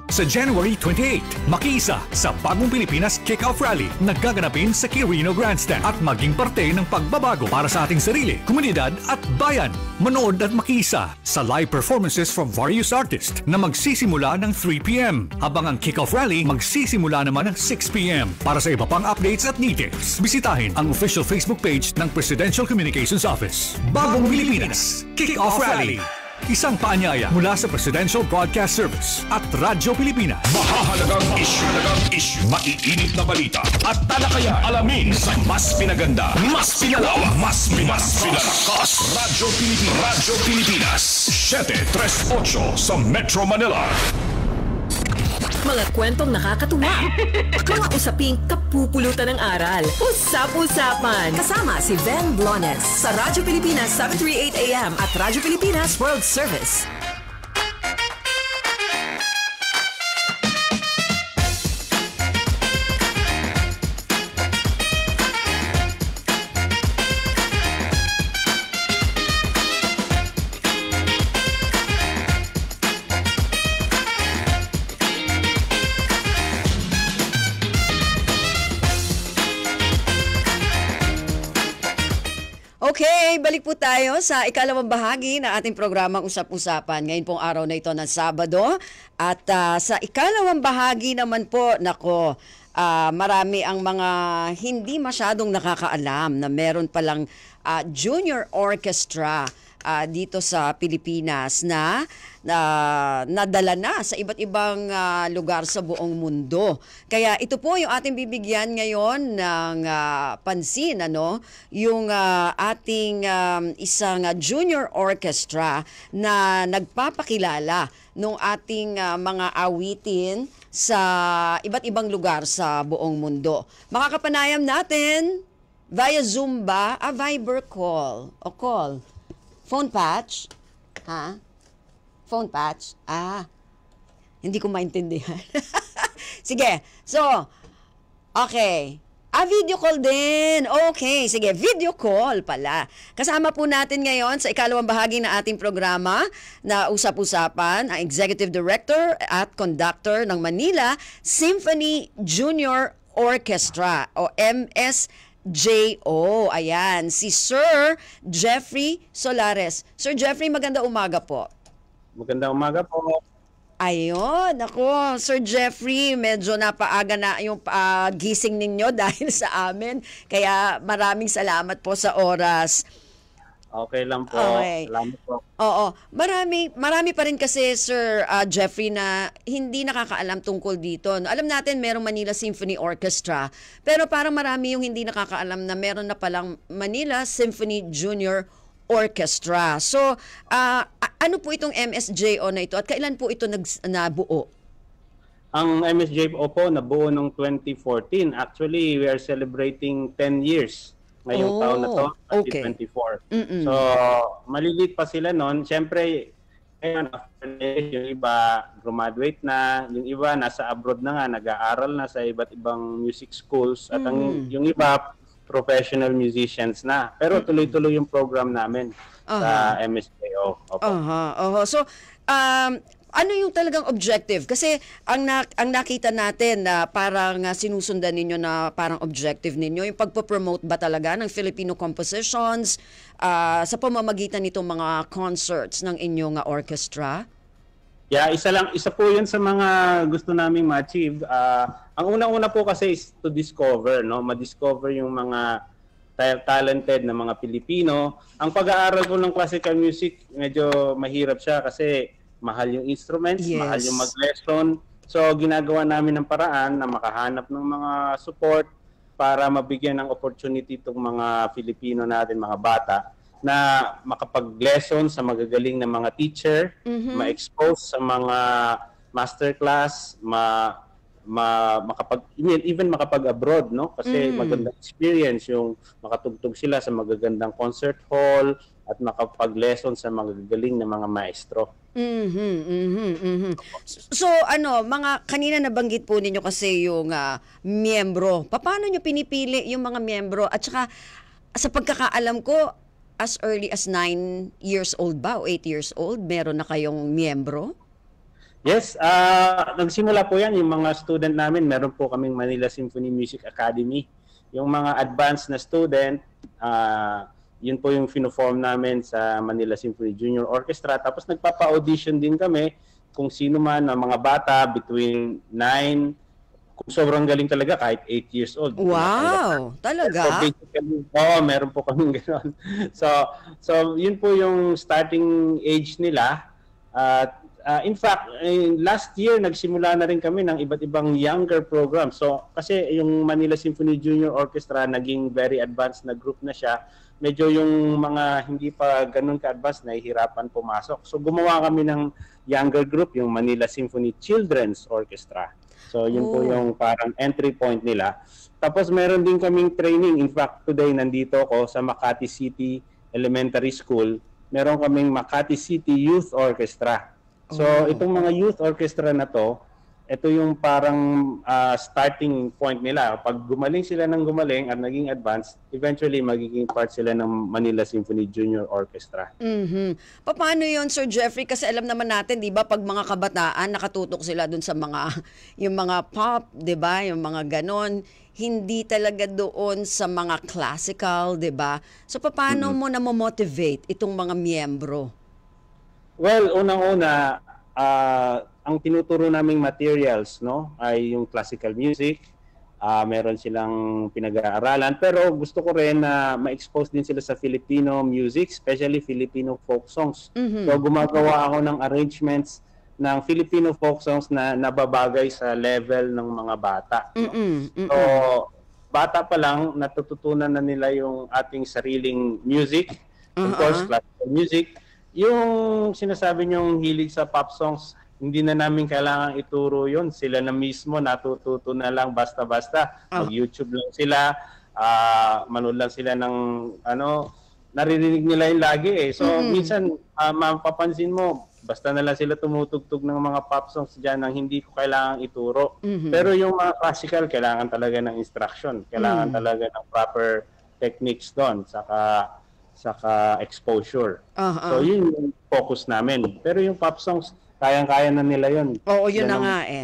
Sa January 28, makiisa sa Bagong Pilipinas Kick-Off Rally na gaganapin sa Quirino Grandstand at maging parte ng pagbabago para sa ating sarili, komunidad at bayan. Manood at makiisa sa live performances from various artists na magsisimula ng 3 p.m. habang ang Kick-Off Rally magsisimula naman ng 6 p.m. Para sa iba pang updates at details, bisitahin ang official Facebook page ng Presidential Communications Office. Bagong Pilipinas Kick-Off Rally. Isang paanyaya mula sa Presidential Broadcast Service at Radyo Pilipinas. Mahahalagang issue, maiinit na balita at talakayan. Alamin sa mas pinaganda, mas pinalawak, mas pinalakas. Radyo Pilipinas, 738 sa Metro Manila. Mga kwentong nakakatuwa. Mga usaping kapupulutan ng aral. Usap-usapan. Kasama si Ven Blones sa Radyo Pilipinas 738 AM at Radyo Pilipinas World Service. Okay, balik po tayo sa ikalawang bahagi ng ating programang Usap-Usapan. Ngayon pong araw na ito ng Sabado. At sa ikalawang bahagi naman po, nako, marami ang mga hindi masyadong nakakaalam na meron palang junior orchestra dito sa Pilipinas na nadala na sa iba't ibang lugar sa buong mundo. Kaya ito po yung ating bibigyan ngayon ng pansin, yung ating isang junior orchestra na nagpapakilala ng ating mga awitin sa iba't ibang lugar sa buong mundo. Makakapanayam natin via Zoom ba? Viber call o call? Phone patch? Ha? Phone patch? Hindi ko maintindihan. Sige. So, okay. Video call din. Okay. Sige, video call pala. Kasama po natin ngayon sa ikalawang bahagi ng ating programa na Usap-Usapan, ang Executive Director at Conductor ng Manila Symphony Junior Orchestra o MSJO. Ayan, si Sir Jeffrey Solares. Sir Jeffrey, maganda umaga po. Magandang umaga po. Ayun, ako, Sir Jeffrey, medyo napaaga na yung gising ninyo dahil sa amin. Kaya maraming salamat po sa oras. Okay lang po. Okay. Salamat po. Oo. Marami pa rin kasi, Sir Jeffrey, na hindi nakakaalam tungkol dito. No? Alam natin, merong Manila Symphony Orchestra. Pero parang marami yung hindi nakakaalam na meron na palang Manila Symphony Junior Orchestra. So, ano po itong MSJO na ito at kailan po ito nabuo? Ang MSJO po nabuo noong 2014. Actually, we are celebrating 10 years ngayong taon na to, 2024. Okay. So, maliliit pa sila noon. Siyempre, ngayon, yung iba graduate na, yung iba nasa abroad na nga, nag-aaral na sa iba't ibang music schools, at yung iba professional musicians na. Pero tuloy-tuloy yung program namin sa MSJO. So, ano yung talagang objective? Kasi ang nakita natin na parang sinusundan ninyo na parang objective ninyo, yung pagpo-promote ba talaga ng Filipino compositions sa pamamagitan nitong mga concerts ng inyong orchestra? Yeah, isa po 'yun sa mga gusto naming ma-achieve. Ang unang-una po kasi is to discover, no? Ma-discover yung mga talented na mga Pilipino. Ang pag-aaral po ng classical music, medyo mahirap siya kasi mahal yung instruments, mahal yung mag-lesson. So, ginagawa namin ng paraan na makahanap ng mga support para mabigyan ng opportunity itong mga Filipino natin, mga bata, na makapag-lesson sa magagaling na mga teacher, ma-expose sa mga masterclass, even makapag-abroad, no? Kasi magandang experience yung makatugtog sila sa magagandang concert hall at makapag-lesson sa magagaling na mga maestro. So, kanina nabanggit po ninyo kasi yung miyembro. Paano nyo pinipili yung mga miyembro? At saka, sa pagkakaalam ko, as early as 9 years old ba o 8 years old, meron na kayong miyembro? Yes, nagsimula po yan. Yung mga student namin, meron po kaming Manila Symphony Music Academy. Yung mga advanced na student, yun po yung fino-form namin sa Manila Symphony Junior Orchestra. Tapos nagpapa-audition din kami kung sino man ang mga bata between 9, kung sobrang galing talaga, kahit 8 years old. Wow! Talaga? So basically, meron po kaming gano'n. So yun po yung starting age nila. In fact, last year, nagsimula na rin kami ng iba't ibang younger program. So kasi yung Manila Symphony Junior Orchestra, naging very advanced na group na siya. Medyo yung mga hindi pa ganun ka-advanced, nahihirapan pumasok. So gumawa kami ng younger group, yung Manila Symphony Children's Orchestra. So yun po yung parang entry point nila. Tapos meron din kaming training. In fact, today nandito ako sa Makati City Elementary School. Meron kaming Makati City Youth Orchestra. So itong mga youth orchestra na to, ito yung parang starting point nila. Pag gumaling sila ng gumaling at naging advanced, eventually magiging part sila ng Manila Symphony Junior Orchestra. Paano yun, Sir Jeffrey? Kasi alam naman natin, di ba, pag mga kabataan, nakatutok sila dun sa yung mga pop, di ba, yung mga ganon, hindi talaga doon sa mga classical, di ba? So, paano mo na-motivate itong mga miyembro? Well, unang-una, ang tinuturo naming materials, no, ay yung classical music. Meron silang pinag-aaralan, pero gusto ko rin na ma-expose din sila sa Filipino music, especially Filipino folk songs. So gumagawa ako ng arrangements ng Filipino folk songs na nababagay sa level ng mga bata. So bata pa lang, natututunan na nila yung ating sariling music, of course, classical music. Yung sinasabi niyong hilig sa pop songs, hindi na namin kailangan ituro yun. Sila na mismo natututo na lang basta-basta. Mag-YouTube lang sila, manood lang sila ng naririnig nila yung lagi eh. So minsan, mapapansin mo, basta na lang sila tumutugtog ng mga pop songs dyan nang hindi ko kailangan ituro. Pero yung mga classical, kailangan talaga ng instruction. Kailangan talaga ng proper techniques doon. Saka exposure. So yun yung focus namin. Pero yung pop songs, kayang-kaya na nila yun. Oo, yun na nga eh.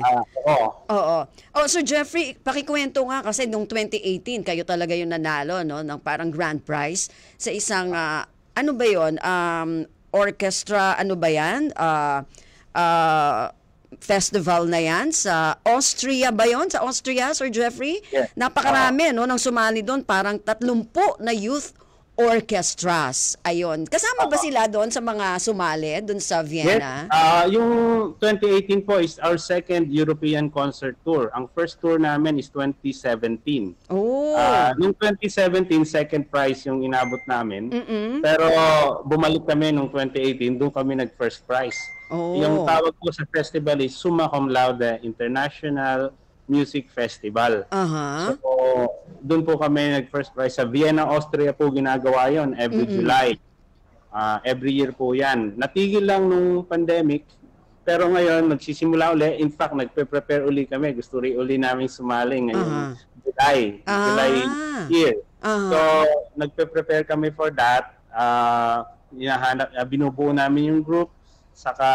Oo. So Jeffrey, pakikwento nga kasi nung 2018, kayo talaga yung nanalo, no, ng parang grand prize sa isang, ano ba yun? Orchestra, ano ba yan? festival na yan sa Austria ba yun? Sa Austria, Sir Jeffrey? Yes. Napakarami, no, nang sumali doon. Parang 30 na youth orchestras. Ayun. Kasama ba sila doon sa mga sumali doon sa Vienna? Yes. Yung 2018 po is our second European concert tour. Ang first tour namin is 2017. Oh. Noong 2017, second prize yung inabot namin. Pero bumalik kami noong 2018, doon kami nag-first prize. Oh. Yung tawag po sa festival is Summa Cum Laude International Music Festival. Aha. So, doon po kami nag-first prize. Sa Vienna, Austria po ginagawa yon every July. Every year po yan. Natigil lang nung pandemic, pero ngayon magsisimula uli. In fact, nagpe-prepare uli kami. Gusto uli namin sumali ngayon. July year. So, nagpe-prepare kami for that. Binubuo namin yung group. Saka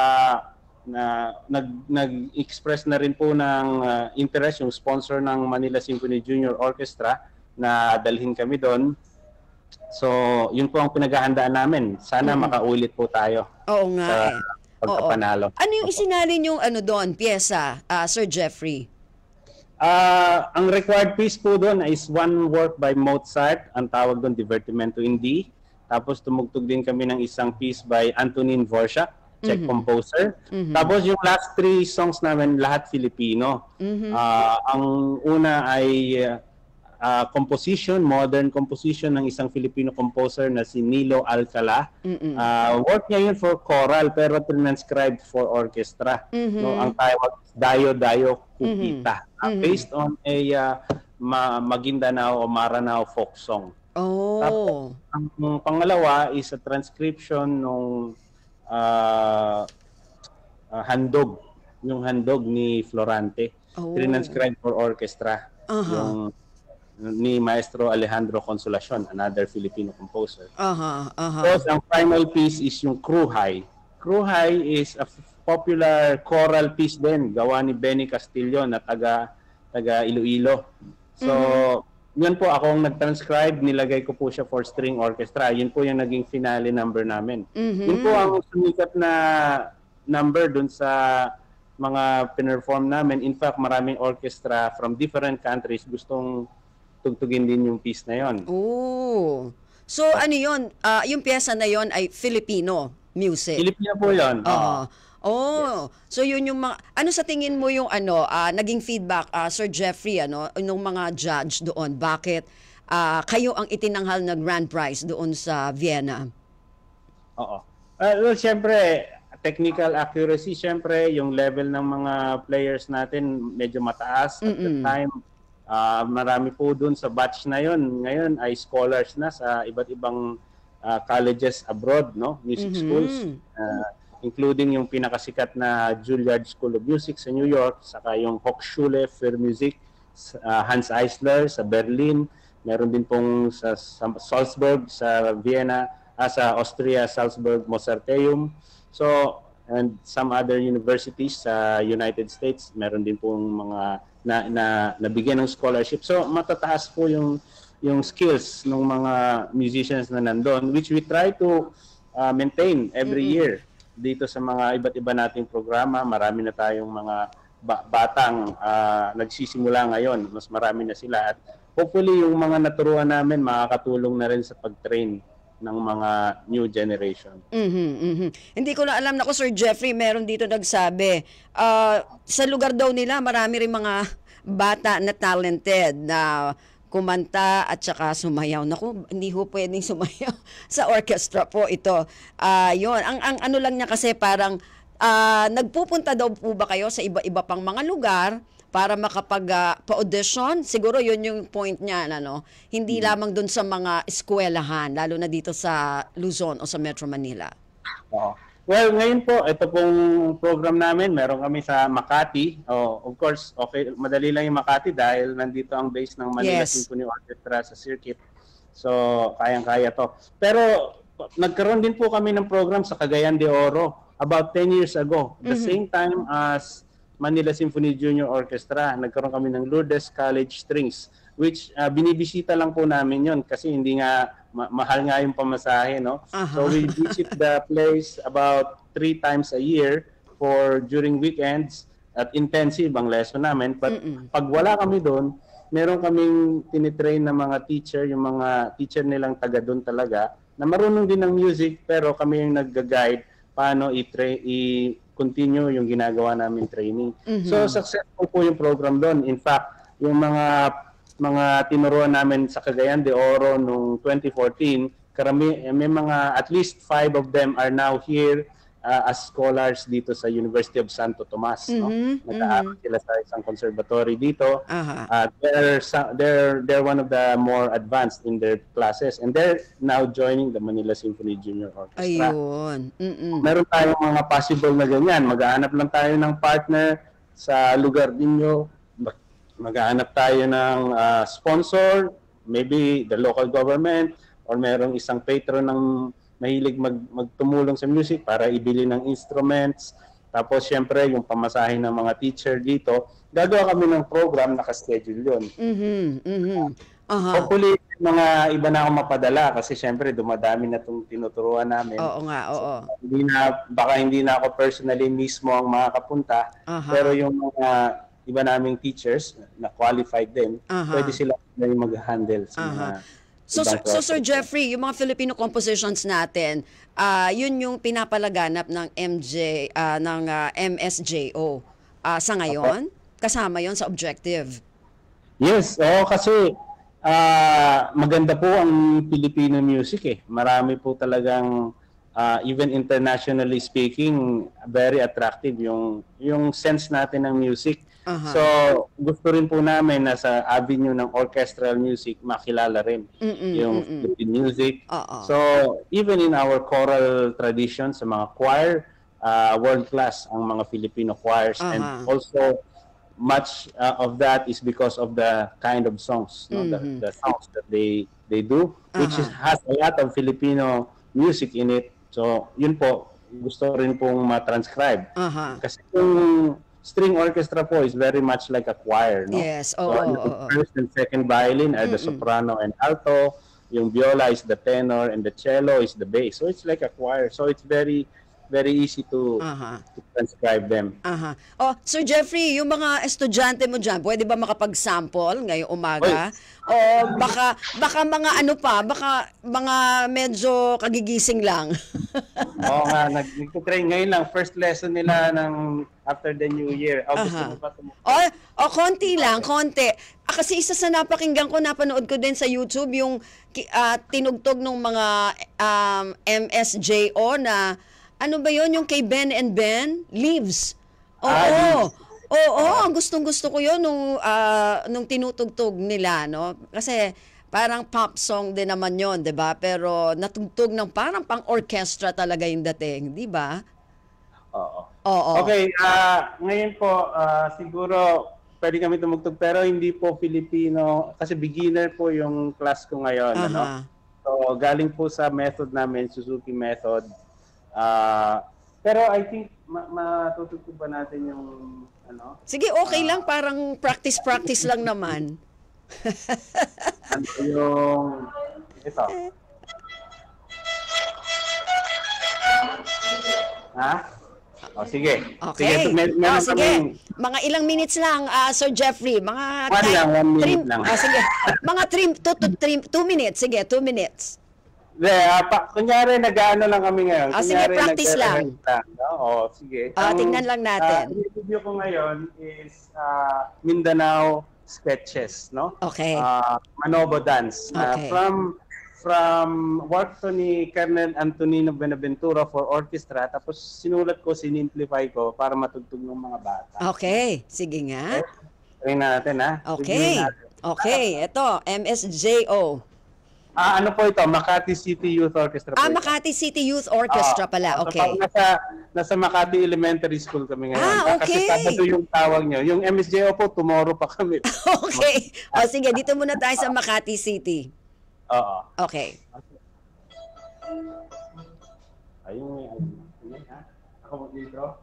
nag-express na rin po ng interest yung sponsor ng Manila Symphony Junior Orchestra na dalhin kami doon. So, yun po ang pinaghahandaan namin. Sana makaulit po tayo. Oo nga sa eh. pagkapanalo. Ano yung isinalin yung doon, pyesa, Sir Jeffrey? Ang required piece po doon is one work by Mozart. Ang tawag doon, Divertimento in D. Tapos tumugtog din kami ng isang piece by Antonin Dvorak, Czech composer. Tapos yung last 3 songs namin, lahat Filipino. Ang una ay composition, modern composition ng isang Filipino composer na si Nilo Alcala. Work niya yun for choral pero transcribed for orchestra. No, ang tawag Dayo Dayo Kupita. Based on a Maguindanao o Maranao folk song. Oh. Tapos, ang pangalawa is a transcription nung handog, yung handog ni Florante. Transcribed for orchestra. Yung ni Maestro Alejandro Consolacion, another Filipino composer. Tapos ang final piece is yung Kruhay. Kruhay is a popular choral piece din, gawa ni Benny Castillo na taga Iloilo. So, yun po akong nag-transcribe, nilagay ko po siya for string orchestra. Yun po yung naging finale number namin. Yun po ang sumikat na number dun sa mga pinerform namin. In fact, maraming orchestra from different countries gustong tugtugin din yung piece na yon. Oh. So ano yon? Yung pyesa na yon ay Filipino music. Filipino po yon. Yes. So yun yung mga ano sa tingin mo yung naging feedback Sir Jeffrey nung mga judge doon, bakit kayo ang itinanghal na grand prize doon sa Vienna? Oo. Well, syempre technical accuracy, syempre yung level ng mga players natin medyo mataas at the time. Marami po dun sa batch na yon. Ngayon ay scholars na sa iba't ibang colleges abroad, no? Music schools. Including yung pinakasikat na Juilliard School of Music sa New York, saka yung Hochschule für Musik, Hans Eisler sa Berlin, meron din pong sa Salzburg, sa Vienna, sa Austria, Salzburg, Mozarteum. So, and some other universities sa United States, meron din pong mga nabigyan ng scholarship. So, matataas po yung skills ng mga musicians na nandun, which we try to maintain every year. Dito sa mga iba't iba nating programa, marami na tayong mga batang nagsisimula ngayon. Mas marami na sila. At hopefully, yung mga naturuan namin makakatulong na rin sa pag-train ng mga new generation. Hindi ko na alam. Naku, Sir Jeffrey, meron dito nagsabi, sa lugar daw nila, marami rin mga bata na talented na kumanta at saka sumayaw. Naku, hindi ho pwedeng sumayaw sa orchestra po ito. Yun. Ang ano lang niya kasi parang nagpupunta daw po ba kayo sa iba-iba pang mga lugar para makapag-pa-audition? Siguro yun yung point niya, Hindi lamang dun sa mga eskwelahan, lalo na dito sa Luzon o sa Metro Manila. Well, ngayon po, ito pong program namin, meron kami sa Makati. Of course, okay, madali lang yung Makati dahil nandito ang base ng Manila Symphony Orchestra sa circuit. So, kayang-kaya to. Pero, nagkaroon din po kami ng program sa Cagayan de Oro about 10 years ago. The same time as Manila Symphony Junior Orchestra, nagkaroon kami ng Lourdes College Strings, which binibisita lang po namin yon kasi hindi nga mahal nga yung pamasahe, no? So we visit the place about 3 times a year for during weekends at intensive ang lesson namin. But pag wala kami doon, meron kaming tinitrain na mga teacher, yung mga teacher nilang taga doon talaga, na marunong din ng music, pero kami yung nag-guide paano i-continue yung ginagawa namin training. So successful po yung program doon. In fact, yung mga tinuruan namin sa Cagayan de Oro noong 2014, may mga at least 5 of them are now here as scholars dito sa University of Santo Tomas. No? Nag-aaral sila sa isang conservatory dito. They're one of the more advanced in their classes, and they're now joining the Manila Symphony Junior Orchestra. Ayun. Meron tayong mga possible na ganyan. Mag-aanap lang tayo ng partner sa lugar ninyo. Mag-aanap tayo ng sponsor, maybe the local government, or merong isang patron ng mahilig magtumulong sa music para ibili ng instruments. Tapos syempre yung pamasahe ng mga teacher dito, gagawa kami ng program, naka-schedule yun. Hopefully, mga iba na akong mapadala kasi syempre dumadami na itong tinuturuan namin. Oo nga, oo. So, baka hindi na ako personally mismo ang makakapunta, pero yung mga iba naming teachers na qualified din, pwede sila yung mag-handle sa mga So Sir Jeffrey, yung mga Filipino compositions natin, yun yung pinapalaganap ng MSJO sa ngayon? Kasama yon sa objective? Yes, kasi maganda po ang Filipino music eh. Marami po talagang even internationally speaking, very attractive yung sense natin ng music. So, gusto rin po namin na sa avenue ng orchestral music, makilala rin yung Philippine music. So, even in our choral tradition sa mga choir, world-class ang mga Filipino choirs. And also, much of that is because of the kind of songs, no? The songs that they do, which has a lot of Filipino music in it. So, yun po, gusto rin pong ma-transcribe. Kasi yung string orchestra po is very much like a choir, no? Yes. So, the first and second violin are the soprano and alto. Yung viola is the tenor and the cello is the bass. So it's like a choir. So it's very easy to transcribe them. Oh, Sir Jeffrey, yung mga estudyante mo dyan, pwede ba makapag-sample ngayong umaga? O baka mga ano pa, baka mga medyo kagigising lang. Oo nga, nag-train ngayon lang. First lesson nila ng after the New Year. Gusto mo pa konti lang, konti. Kasi isa sa napakinggan ko, napanood ko din sa YouTube, yung tinugtog ng mga MSJO na ano ba yon, yung kay Ben and Ben? Leaves. Oo, gustong-gusto ko yun nung tinutugtog nila, no? Kasi parang pop song din naman yon, 'di ba? Pero natugtog ng parang pang-orchestra talaga yung dating, 'di ba? Oo. Okay, ngayon po siguro pwede kami tumugtog pero hindi po Filipino kasi beginner po yung class ko ngayon, ano? So galing po sa method namin, Suzuki method. Pero I think matutugtog ba natin yung ano? Sige, okay lang, parang practice lang naman. Yung ito. Sige. Okay. Sige. Mga ilang minutes lang, Sir Jeffrey. Mga 1 minute lang. Sige. Mga 2 minutes. Sige, 2 minutes. Kunyari, nag-ano lang kami ngayon. Sige, practice lang. Sige. Tingnan lang natin. Ang review ko ngayon is Mindanao Sketches, no? Okay. Manobo Dance. Okay. From work to ni Colonel Antonino Benaventura for orchestra, tapos sinulat ko, sinimplify ko para matugtog ng mga bata. Okay. Sige nga. Try natin, ha? Okay. Okay. Ito, MSJO. Ano po ito? Makati City Youth Orchestra po ito. Makati City Youth Orchestra pala. Okay. So, nasa Makati Elementary School kami ngayon. Okay. Kasi Sabado yung tawag nyo. Yung MSJO po, tomorrow pa kami. Okay. Sige, dito muna tayo sa Makati City. Oo. Okay. Ayun, ha? Ako dito.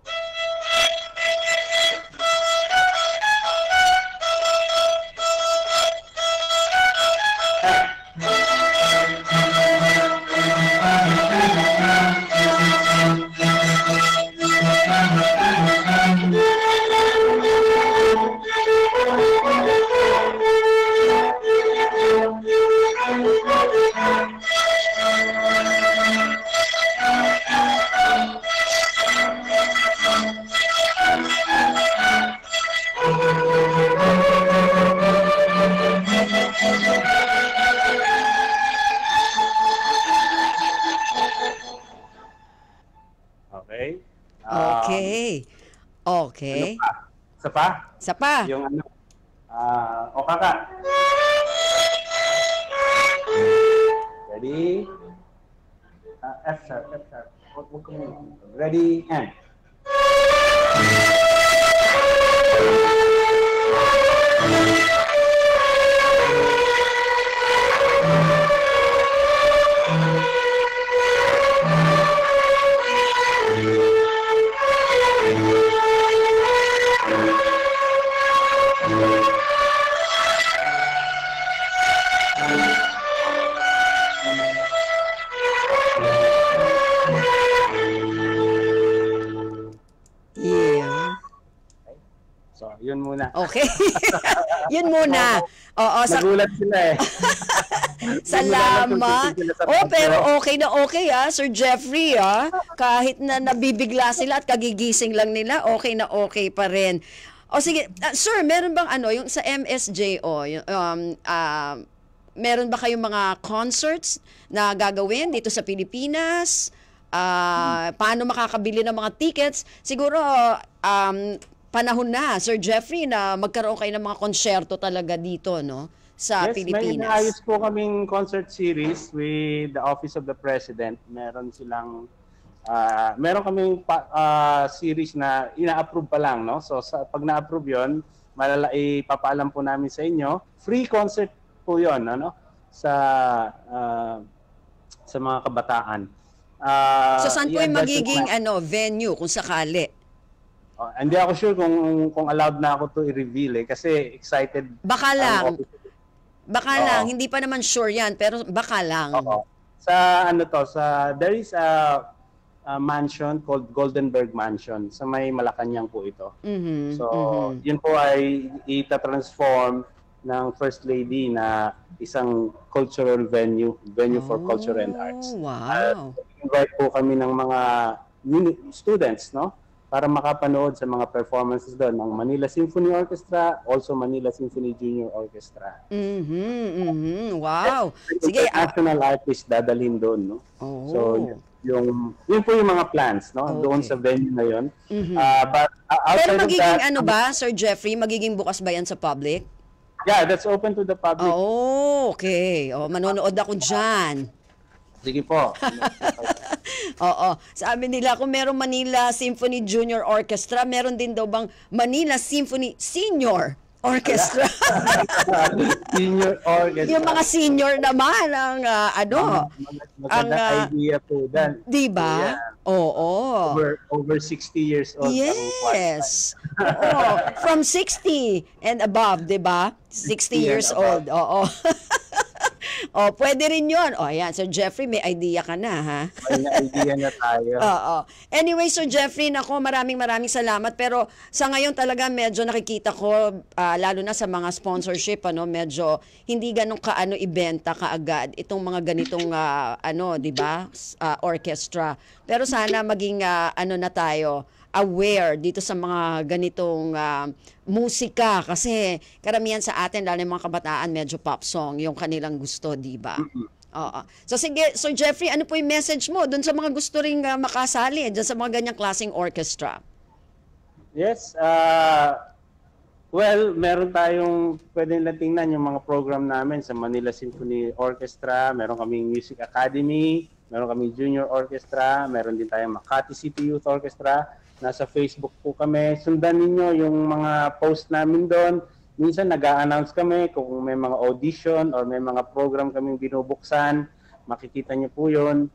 Okay? Okay. Okay. Ano pa? Isa pa? Isa pa. Yung ano, o kaka. Ready? F sharp, F sharp. Huwag ka muna. Ready, and. Yeah. So, yun muna. Okay. Yun muna. Oo, Nagulat sila eh. salamat. Sila sa Oh, pero pagkakas. okay na okay Sir Jeffrey Kahit na nabibigla sila at kagigising lang nila, okay na okay pa rin. O sige, sir, meron bang yung sa MSJO, meron ba kayong mga concerts na gagawin dito sa Pilipinas? Paano makakabili ng mga tickets? Siguro, panahon na, Sir Jeffrey, na magkaroon kayo ng mga konsyerto talaga dito, no? Sa Yes, may Pilipinas. inaayos po kaming concert series with the Office of the President. Meron silang meron kaming series na ina-approve pa lang, no? So pag na-approve 'yon, ipapaalam po namin sa inyo. Free concert po 'yon, ano? Sa mga kabataan. So saan po yung magiging venue kung sakali? Hindi ako sure kung allowed na ako to i-reveal kasi excited. Baka lang. Office. Baka lang, hindi pa naman sure 'yan, pero baka lang. Oo. There is a mansion called Goldenberg Mansion sa may Malacanang po ito. Mhm. So, yun po ay ita-transform ng First Lady na isang cultural venue for culture and arts. Wow. Invite po kami ng mga students, no? Para makapanood sa mga performances doon ng Manila Symphony Orchestra, also Manila Symphony Junior Orchestra. Wow. Sige. National artist dadalhin doon, no? Oh. So, yun po yung mga plans, no? Okay. Doon sa venue na yun. But Pero outside of magiging that, Sir Jeffrey? Magiging bukas ba yan sa public? yeah, that's open to the public. Oh, okay. Manonood ako dyan. Sige po. Oo. Sabi nila, kung meron Manila Symphony Junior Orchestra, meron din daw bang Manila Symphony Senior Orchestra? Senior orchestra. Yung mga senior naman ang Magandang idea po dan. Di ba? Yeah. Oo. Over 60 years old. Yes. Oo. From 60 and above, di ba? 60 years old. Oo. Pwede rin yun. Ayan. Sir Jeffrey, may idea ka na, ha? May idea na tayo. Oo. Anyway, Sir Jeffrey, maraming salamat. Pero sa ngayon talaga medyo nakikita ko, lalo na sa mga sponsorship, medyo hindi ganun ibenta kaagad itong mga ganitong, di ba, orchestra. Pero sana maging, na tayo, aware dito sa mga ganitong musika kasi karamihan sa atin, lalo yung mga kabataan, medyo pop song yung kanilang gusto, di ba? Oo. So sige, Sir Jeffrey, ano po yung message mo dun sa mga gusto ring makasali dyan sa mga ganyang klaseng orchestra? Yes. Well, meron tayong pwede nilang tingnan yung mga program namin sa Manila Symphony Orchestra, meron kaming Music Academy, meron kaming Junior Orchestra, meron din tayong Makati City Youth Orchestra. Nasa Facebook po kami. Sundan ninyo yung mga post namin doon. Minsan nag-a-announce kami kung may mga audition or may mga program kaming binubuksan. Makikita niyo po yun.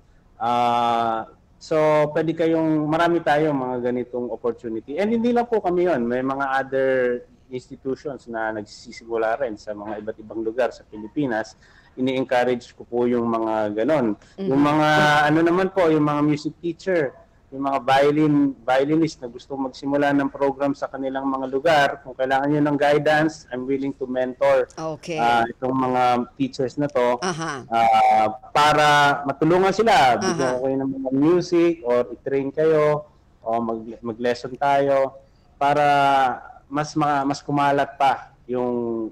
So, pwede marami tayong mga ganitong opportunity. And hindi lang po kami yun. May mga other institutions na nagsisimula rin sa mga iba't ibang lugar sa Pilipinas. Ini-encourage ko po yung mga ganon. Yung mga, naman po, yung mga music teacher, yung mga violinist na gusto magsimula ng program sa kanilang mga lugar, kung kailangan nyo ng guidance, I'm willing to mentor itong mga teachers na to para matulungan sila. Bigyan ko kayo ng mga music or i-train kayo o mag-lesson tayo para mas kumalat pa yung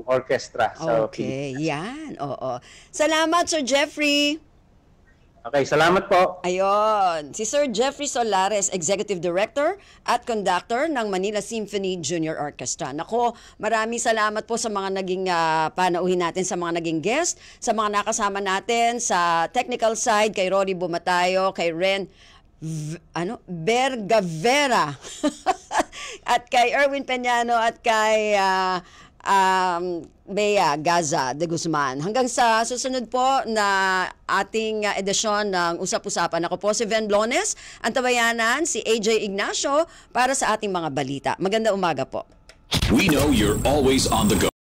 orchestra sa Pilipinas. Yan. Oo. Salamat, Sir Jeffrey. Okay, salamat po. Ayun, si Sir Jeffrey Solares, Executive Director at Conductor ng Manila Symphony Junior Orchestra. Nako, maraming salamat po sa mga naging panauhin natin, sa mga naging guest, sa mga nakasama natin sa technical side, kay Rory Bumatayo, kay Ren Bergavera at kay Erwin Peñano at kay Bea Gaza de Guzman. Hanggang sa susunod po na ating edisyon ng Usap-Usapan. Ako po si Ven Blones, ang tabayanan, si AJ Ignacio para sa ating mga balita. Magandang umaga po. We know you're always on the go.